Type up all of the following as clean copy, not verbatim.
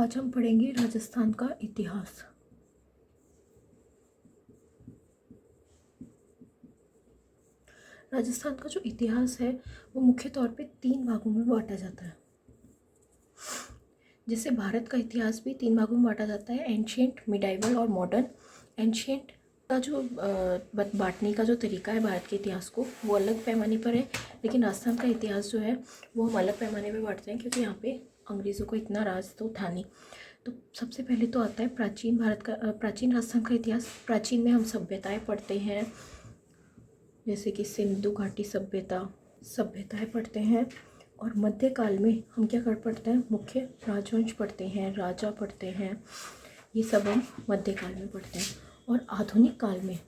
आज हम पढ़ेंगे राजस्थान का इतिहास। राजस्थान का जो इतिहास है वो मुख्य तौर पे 3 भागों में बांटा जाता है। जैसे भारत का इतिहास भी 3 भागों में बांटा जाता है, एंशिएंट, मिडाइवल और मॉडर्न। एंशिएंट का जो बांटने का जो तरीका है भारत के इतिहास को वो अलग पैमाने पर है, लेकिन राजस्थान का इतिहास जो है वो हम अलग पैमाने पर बांटते हैं क्योंकि यहाँ पे अंग्रेज़ों को इतना राज तो था नहीं। तो सबसे पहले तो आता है प्राचीन राजस्थान का इतिहास। प्राचीन में हम सभ्यताएं पढ़ते हैं, जैसे कि सिंधु घाटी सभ्यताएं पढ़ते हैं। और मध्यकाल में हम क्या पढ़ते हैं, मुख्य राजवंश पढ़ते हैं, राजा पढ़ते हैं, ये सब हम मध्यकाल में पढ़ते हैं। और आधुनिक काल में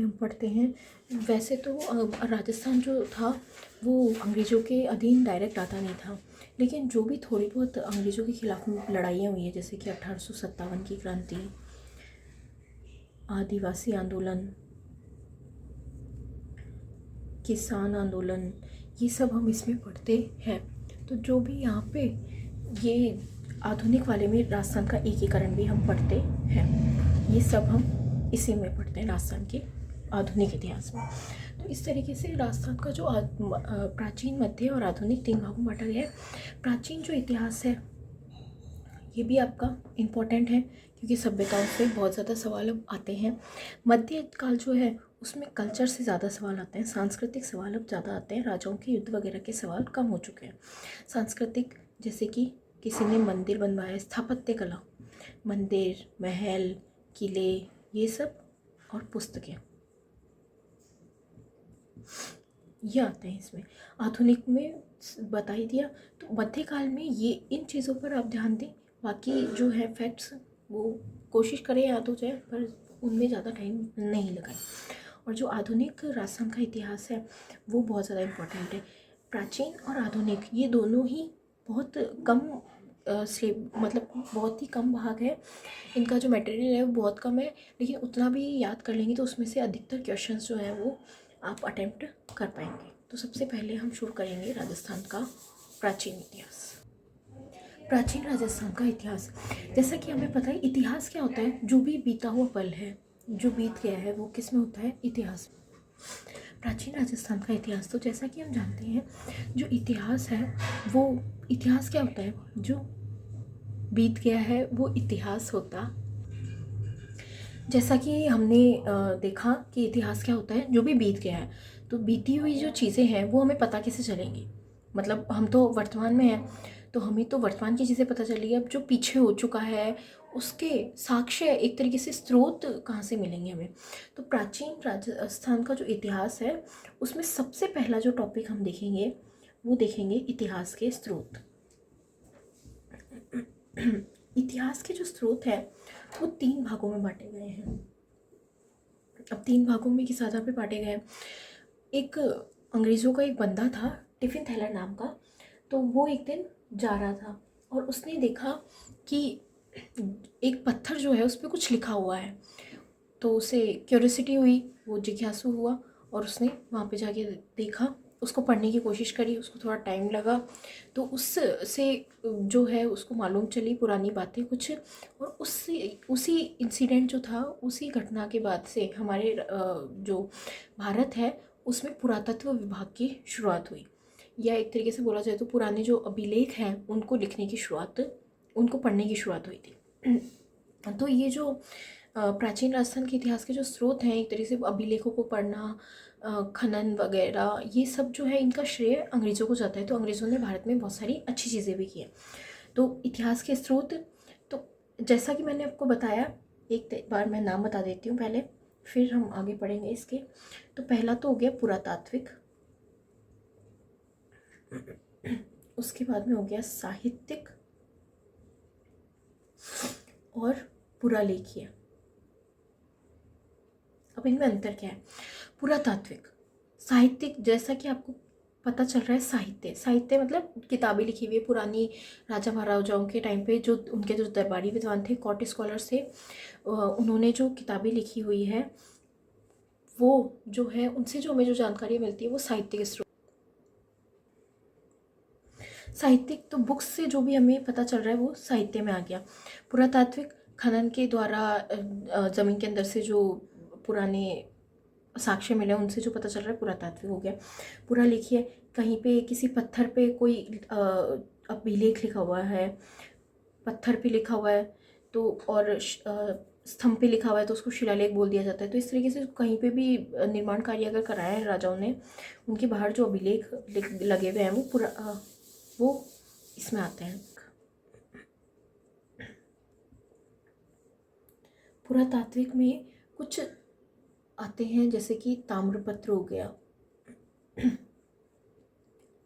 हम पढ़ते हैं। वैसे तो राजस्थान जो था वो अंग्रेज़ों के अधीन डायरेक्ट आता नहीं था, लेकिन जो भी थोड़ी बहुत अंग्रेज़ों के खिलाफ लड़ाइयाँ हुई हैं, जैसे कि 1857 की क्रांति, आदिवासी आंदोलन, किसान आंदोलन, ये सब हम इसमें पढ़ते हैं। तो जो भी यहाँ पे ये आधुनिक वाले में राजस्थान का एकीकरण भी हम पढ़ते हैं, ये सब हम इसी में पढ़ते हैं, राजस्थान के आधुनिक इतिहास में। तो इस तरीके से राजस्थान का जो प्राचीन, मध्य और आधुनिक 3 भागों में बांटा गया है। प्राचीन जो इतिहास है ये भी आपका इम्पोर्टेंट है क्योंकि सभ्यताओं से बहुत ज़्यादा सवाल अब आते हैं। मध्य काल जो है उसमें कल्चर से ज़्यादा सवाल आते हैं, सांस्कृतिक सवाल अब ज़्यादा आते हैं। राजाओं के युद्ध वगैरह के सवाल कम हो चुके हैं। सांस्कृतिक, जैसे कि किसी ने मंदिर बनवाया, स्थापत्य कला, मंदिर, महल, किले, ये सब, और पुस्तकें, ये आते हैं इसमें। आधुनिक में बता ही दिया। तो मध्यकाल में ये इन चीज़ों पर आप ध्यान दें, बाकी जो है फैक्ट्स वो कोशिश करें याद हो जाए, पर उनमें ज़्यादा टाइम नहीं लगाए। और जो आधुनिक राजस्थान का इतिहास है वो बहुत ज़्यादा इम्पोर्टेंट है। प्राचीन और आधुनिक ये दोनों ही बहुत कम से मतलब बहुत ही कम भाग है, इनका जो मटेरियल है वो बहुत कम है, लेकिन उतना भी याद कर लेंगे तो उसमें से अधिकतर क्वेश्चंस जो हैं वो आप अटेम्प्ट कर पाएंगे। तो सबसे पहले हम शुरू करेंगे राजस्थान का प्राचीन इतिहास। प्राचीन राजस्थान का इतिहास, जैसा कि हमें पता है इतिहास क्या होता है, जो भी बीता हुआ पल है, जो बीत गया है, वो किस में होता है, इतिहास में। प्राचीन राजस्थान का इतिहास, तो जैसा कि हम जानते हैं जो इतिहास है वो, इतिहास क्या होता है, जो बीत गया है वो इतिहास होता। जैसा कि हमने देखा कि इतिहास क्या होता है, जो भी बीत गया है। तो बीती हुई जो चीज़ें हैं वो हमें पता कैसे चलेंगी, मतलब हम तो वर्तमान में हैं तो हमें तो वर्तमान की चीज़ें पता चलेगी। अब जो पीछे हो चुका है उसके साक्ष्य, एक तरीके से स्रोत कहाँ से मिलेंगे हमें। तो प्राचीन राजस्थान का जो इतिहास है उसमें सबसे पहला जो टॉपिक हम देखेंगे वो देखेंगे इतिहास के स्रोत। इतिहास के जो स्रोत है वो 3 भागों में बांटे गए हैं। अब 3 भागों में किस आधार पे बांटे गए हैं, एक अंग्रेज़ों का एक बंदा था टिफिन थैलर नाम का, तो वो एक दिन जा रहा था और उसने देखा कि एक पत्थर जो है उस पर कुछ लिखा हुआ है। तो उसे क्यूरियोसिटी हुई, वो जिज्ञासु हुआ और उसने वहाँ पे जाके देखा, उसको पढ़ने की कोशिश करी, उसको थोड़ा टाइम लगा। तो उससे जो है उसको मालूम चली पुरानी बातें कुछ, और उसी इंसिडेंट जो था, उसी घटना के बाद से हमारे जो भारत है उसमें पुरातत्व विभाग की शुरुआत हुई, या एक तरीके से बोला जाए तो पुराने जो अभिलेख हैं उनको लिखने की शुरुआत, उनको पढ़ने की शुरुआत हुई थी। तो ये जो प्राचीन राजस्थान के इतिहास के जो स्रोत हैं, एक तरीके से अभिलेखों को पढ़ना, खनन वगैरह, ये सब जो है इनका श्रेय अंग्रेज़ों को जाता है। तो अंग्रेज़ों ने भारत में बहुत सारी अच्छी चीज़ें भी की हैं। तो इतिहास के स्रोत, तो जैसा कि मैंने आपको बताया, एक बार मैं नाम बता देती हूँ पहले, फिर हम आगे पढ़ेंगे इसके। तो पहला तो हो गया पुरातात्विक, उसके बाद में हो गया साहित्यिक और पुरालेखीय। अब इनमें अंतर क्या है, पुरातात्विक, साहित्यिक, जैसा कि आपको पता चल रहा है, साहित्य मतलब किताबें लिखी हुई है पुरानी राजा महाराजाओं के टाइम पे, जो उनके जो दरबारी विद्वान थे, कोर्ट स्कॉलर्स थे, उन्होंने जो किताबें लिखी हुई है वो जो है उनसे जो हमें जो जानकारी मिलती है वो साहित्य के स्रोत, साहित्यिक तो बुक्स से जो भी हमें पता चल रहा है वो साहित्य में आ गया। पुरातात्विक खनन के द्वारा ज़मीन के अंदर से जो पुराने साक्ष्य मिले उनसे जो पता चल रहा है पुरातात्विक हो गया। पुरालेखीय, कहीं पे किसी पत्थर पे कोई अभिलेख लिखा हुआ है, पत्थर पे लिखा हुआ है तो, और स्तंभ पे लिखा हुआ है तो उसको शिलालेख बोल दिया जाता है। तो इस तरीके से कहीं पे भी निर्माण कार्य अगर कराया है राजाओं ने, उनके बाहर जो अभिलेख लगे हुए हैं वो इसमें आते हैं। पुरातात्विक में कुछ आते हैं जैसे कि ताम्रपत्र हो गया,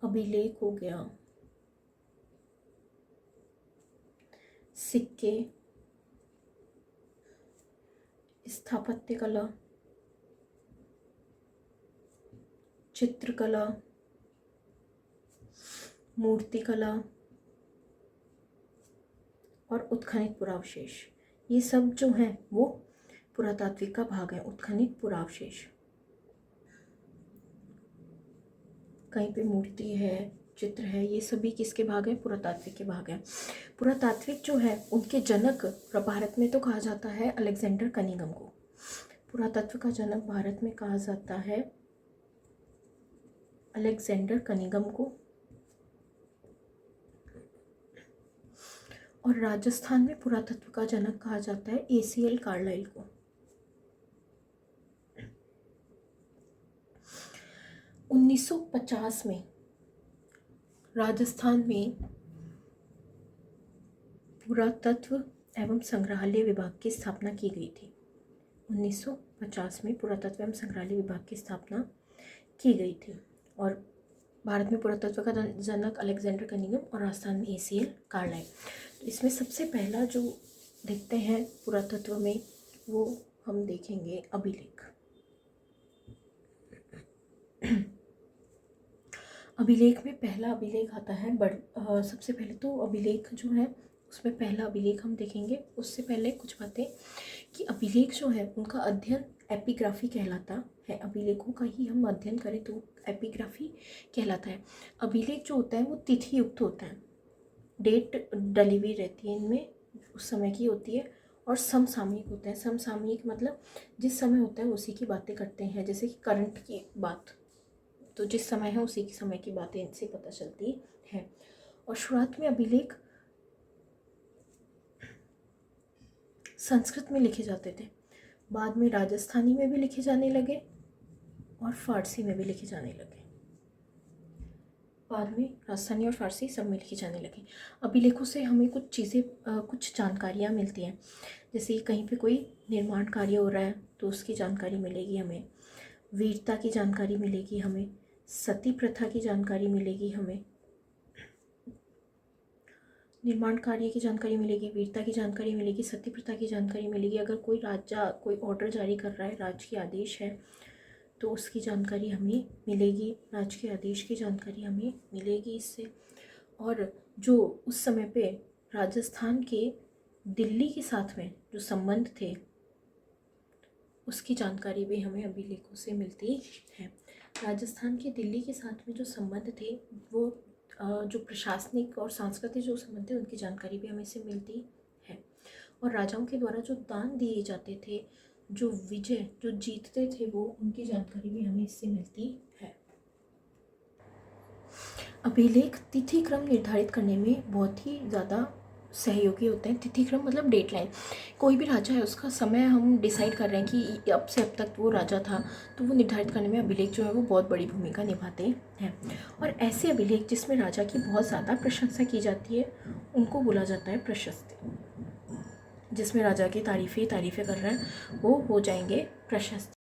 अभिलेख हो गया, सिक्के, स्थापत्य कला, चित्रकला, मूर्तिकला और उत्खनित पुरावशेष, ये सब जो हैं वो पुरातात्विक का भाग है। उत्खनित पुरावशेष, कहीं पे मूर्ति है, चित्र है, ये सभी किसके भाग है? पुरातात्विक के भाग है। पुरातात्विक जो है उनके जनक भारत में तो कहा जाता है अलेक्जेंडर कनिंघम को। पुरातत्व का जनक भारत में कहा जाता है अलेक्जेंडर कनिंघम को। और राजस्थान में पुरातत्व का जनक कहा जाता है ACL कार्लाइल को। उन्नीस 1950 में राजस्थान में पुरातत्व एवं संग्रहालय विभाग की स्थापना की गई थी। 1950 में पुरातत्व एवं संग्रहालय विभाग की स्थापना की गई थी और भारत में पुरातत्व का जनक अलेक्जेंडर कनिंघम और राजस्थान में ACL कार्लाइल। तो इसमें सबसे पहला जो देखते हैं पुरातत्व में वो हम देखेंगे अभिलेख। अभिलेख में पहला अभिलेख आता है सबसे पहले तो अभिलेख जो है उसमें पहला अभिलेख हम देखेंगे। उससे पहले कुछ बातें कि अभिलेख जो है उनका अध्ययन एपिग्राफी कहलाता है। अभिलेखों का ही हम अध्ययन करें तो एपिग्राफी कहलाता है। अभिलेख जो होता है वो तिथि युक्त होता है, डेट डली हुई रहती है इनमें, उस समय की होती है, और समसामयिक होता है। समसामयिक मतलब जिस समय होता है उसी की बातें करते हैं, जैसे कि करंट की बात, तो जिस समय है उसी की समय की बातें इनसे पता चलती है। और शुरुआत में अभिलेख संस्कृत में लिखे जाते थे, बाद में राजस्थानी में भी लिखे जाने लगे और फारसी में भी लिखे जाने लगे। बाद में राजस्थानी और फारसी सब में लिखे जाने लगे। अभिलेखों से हमें कुछ चीज़ें कुछ जानकारियाँ मिलती हैं, जैसे कहीं पे कोई निर्माण कार्य हो रहा है तो उसकी जानकारी मिलेगी हमें, वीरता की जानकारी मिलेगी हमें, सती प्रथा की जानकारी मिलेगी हमें, निर्माण कार्य की जानकारी मिलेगी, वीरता की जानकारी मिलेगी, सती प्रथा की जानकारी मिलेगी। अगर कोई राजा कोई ऑर्डर जारी कर रहा है, राजकीय आदेश है, तो उसकी जानकारी हमें मिलेगी, राजकीय आदेश की जानकारी हमें मिलेगी इससे। और जो उस समय पे राजस्थान के दिल्ली के साथ में जो संबंध थे उसकी जानकारी भी हमें अभिलेखों से मिलती है। राजस्थान के दिल्ली के साथ में जो संबंध थे वो जो प्रशासनिक और सांस्कृतिक जो संबंध थे उनकी जानकारी भी हमें इससे मिलती है। और राजाओं के द्वारा जो दान दिए जाते थे, जो विजय जो जीतते थे, वो उनकी जानकारी भी हमें इससे मिलती है। अभिलेख तिथि क्रम निर्धारित करने में बहुत ही ज़्यादा सहयोगी होते हैं। तिथि क्रम मतलब डेटलाइन, कोई भी राजा है उसका समय हम डिसाइड कर रहे हैं कि अब से अब तक वो राजा था, तो वो निर्धारित करने में अभिलेख जो है वो बहुत बड़ी भूमिका निभाते हैं। और ऐसे अभिलेख जिसमें राजा की बहुत ज़्यादा प्रशंसा की जाती है उनको बोला जाता है प्रशस्ति। जिसमें राजा की तारीफ़ें कर रहे हैं वो हो जाएंगे प्रशस्ति।